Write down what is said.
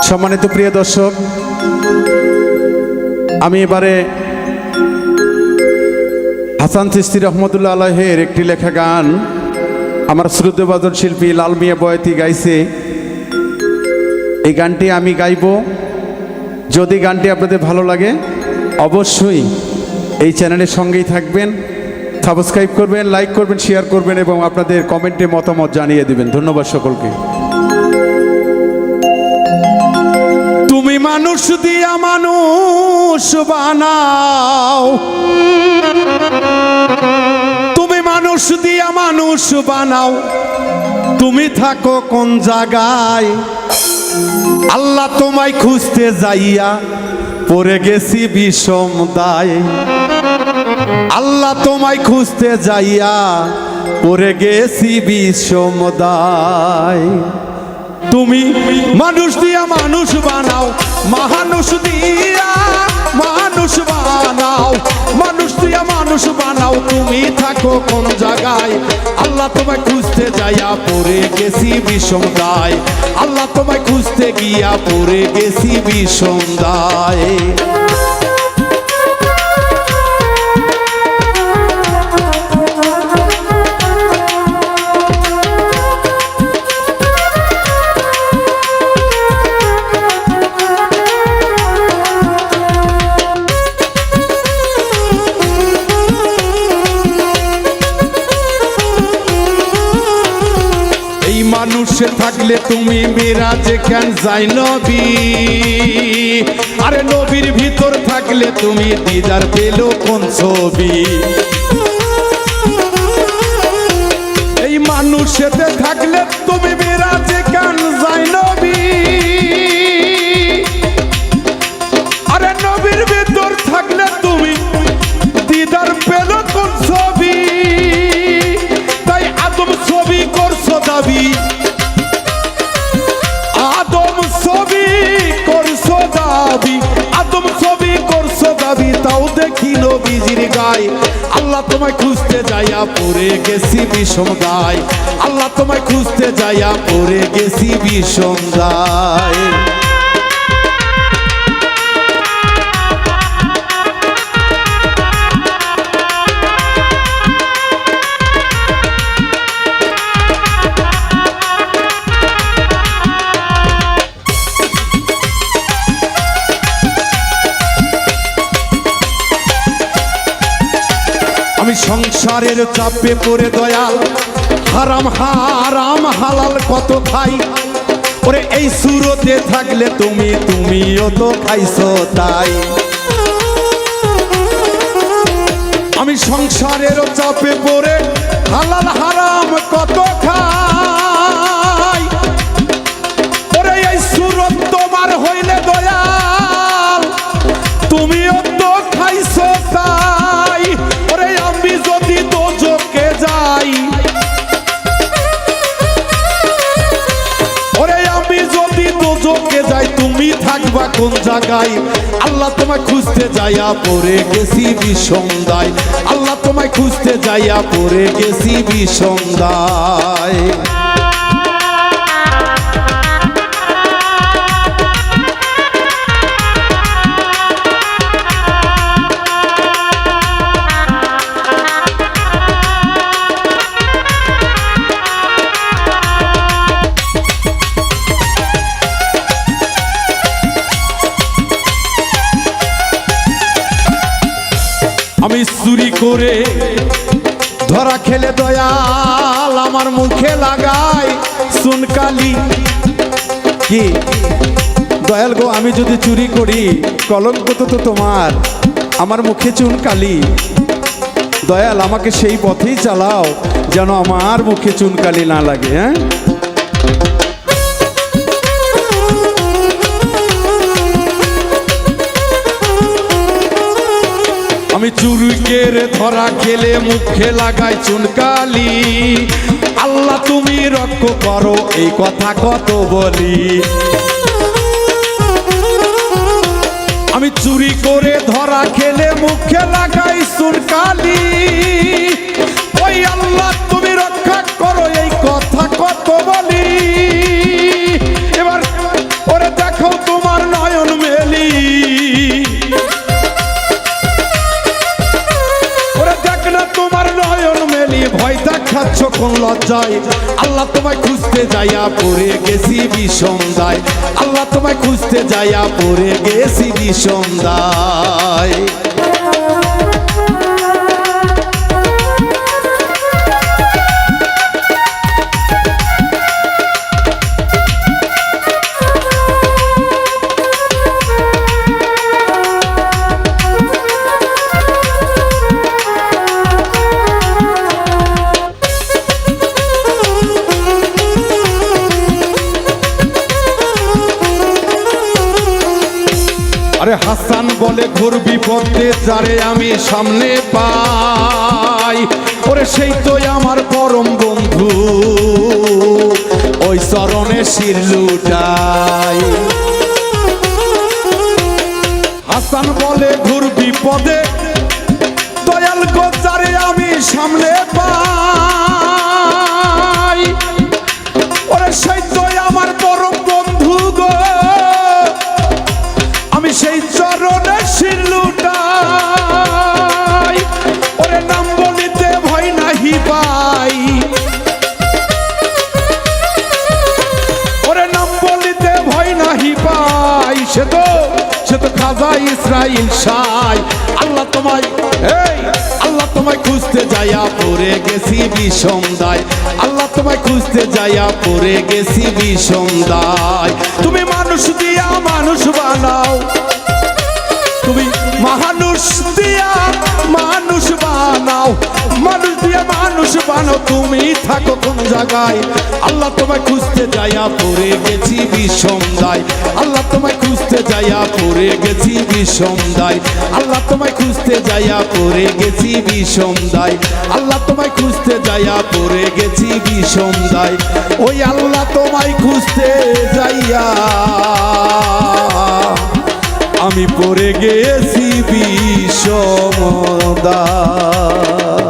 সম্মানিত প্রিয় দর্শক, আমি এবারে হাসান চিশতি রহমতুল্লাহ আলাইহির একটি লেখা গান আমার শ্রুতবাদন শিল্পী লাল মিয়া বয়াতি গাইছে। এই গানটি আমি গাইব। যদি গানটি আপনাদের ভালো লাগে অবশ্যই এই চ্যানেলের সঙ্গেই থাকবেন, সাবস্ক্রাইব করবেন, লাইক করবেন, শেয়ার করবেন এবং আপনাদের কমেন্টে মতামত জানিয়ে দিবেন। ধন্যবাদ সকলকে। তুমি মানুষ দিয়া মানুষ বানাও, তুমি মানুষ দিয়া মানুষ বানাও, তুমি থাকো কোন জায়গায়? আল্লাহ তোমায় খুঁজতে যাইয়া পড়ে গেছি বিষম দায়। আল্লাহ তোমায় খুঁজতে যাইয়া পড়ে গেছি বিষম দায়। তুমি মানুষ দিয়া মানুষ বানাও, মানুষ দিয়া মানুষ বানাও, মানুষ দিয়া মানুষ বানাও, তুমি থাকো কোন জায়গায়? আল্লাহ তোমায় খুঁজতে যাইয়া পড়ে গেছি বিষম দায়। আল্লাহ তোমায় খুঁজতে গিয়া পড়ে গেছি বিষম দায়। মানুষে থাকলে তুমি মিরাজে কেন যাই নবী? আরে নবীর ভিতর থাকলে তুমি দিদার পেল কোন ছবি? এই মানুষেতে থাকলে তুমি মিরাজে কেন যাই নবী? আরে নবীর ভিতর থাকলে তুমি দিদার পেল কোন ছবি? তাই আদম ছবি করছো দাবি, আদম ছবি করছো দাবি, আদম ছবি করছো দাবি, তাও দেখি নবীজির গায়। আল্লাহ তোমায় খুঁজতে যাইয়া পড়ে গেছি বিষম দায়। আল্লাহ তোমায় খুঁজতে যাইয়া পড়ে গেছি বিষম দায়। আমি সংসারের চাপে পড়ে দয়াল হারাম হারাম হালাল কত খাই। ওরে এই সুরতে থাকলে তুমিও তো খাইছো তাই। আমি সংসারের চাপে পড়ে হালাল হারাম কত খাই। ওরে এই সুরত তোমার হইলে দয়াল তুমিও তো খাইছো তাই। ওরে আমি যদি দোজখে যাই, ওরে আমি যদি দোজখে যাই, তুমি থাকবা কোন জায়গায়? আল্লাহ তোমায় খুঁজতে যাইয়া পড়ে গেছি বিষম দায়। আল্লাহ তোমায় খুঁজতে যাইয়া পড়ে গেছি বিষম দায়। আমি চুরি করে ধরা খেলে দয়াল আমার মুখে লাগাই চুনকালি। কি দয়াল গো, আমি যদি চুরি করি কলঙ্ক তো তোমার, আমার মুখে চুনকালি। দয়াল আমাকে সেই পথেই চালাও যেন আমার মুখে চুনকালি না লাগে। হ্যাঁ, আমি চুরিকের ধরা খেলে মুখে লাগাই চুনকালি। আল্লাহ তুমি রক্ষা করো এই কথা কত বলি। আমি চুরি করে ধরা খেলে মুখে লাগাই চুনকালি। ওই আল্লাহ তুমি রক্ষা করো এই কথা কত বলি। এবার যায়, আল্লাহ তোমায় খুঁজতে যাইয়া পড়ে গেছি বিষম দায়, আল্লাহ তোমায় খুঁজতে যাইয়া পড়ে গেছি বিষম দায়। আরে হাসান বলে ঘোর বিপদে যারে আমি সামনে পাই, ওরে সেই তো আমার পরম বন্ধু, ওই চরণে শির লুটাই। হাসান বলে ঘোর বিপদে দয়াল গো যারে আমি সামনে পাই, ওরে সেই তো আমার পরম বন্ধু গো, আমি সেই চরণে শির লুটাই। ওরে নাম বলিতে ভয় নাহি পাই, ওরে নাম বলিতে ভয় নাহি পাই, সে তো খাজা ইসরাইল শাহ। আল্লাহ তোমায় আল্লাহ তোমায় খুঁজতে যাইয়া পড়ে গেছি বিষম দায়, আল্লাহ তোমায় খুঁজতে যাইয়া পড়ে গেছি বিষম দায়। তুমি মানুষ দিয়া মানুষ বানাও, তুমি মানুষ দিয়া মানুষ বানাও, মানুষ দিয়া মানুষ বানাও, তুমি থাকো কোন জায়গায়? আল্লাহ তোমায় খুঁজতে যাইয়া পড়ে গেছি বিষম দায়, আল্লাহ তোমায় খুঁজতে যাইয়া পড়ে গেছি বিষম দায়, আল্লাহ তোমায় খুঁজতে যাইয়া পড়ে গেছি বিষম দায়, আল্লাহ তোমায় খুঁজতে যাইয়া পড়ে গেছি বিষম দায়। ওই আল্লাহ তোমায় খুঁজতে যাইয়া আমি পড়ে গেছি বিষম দায়।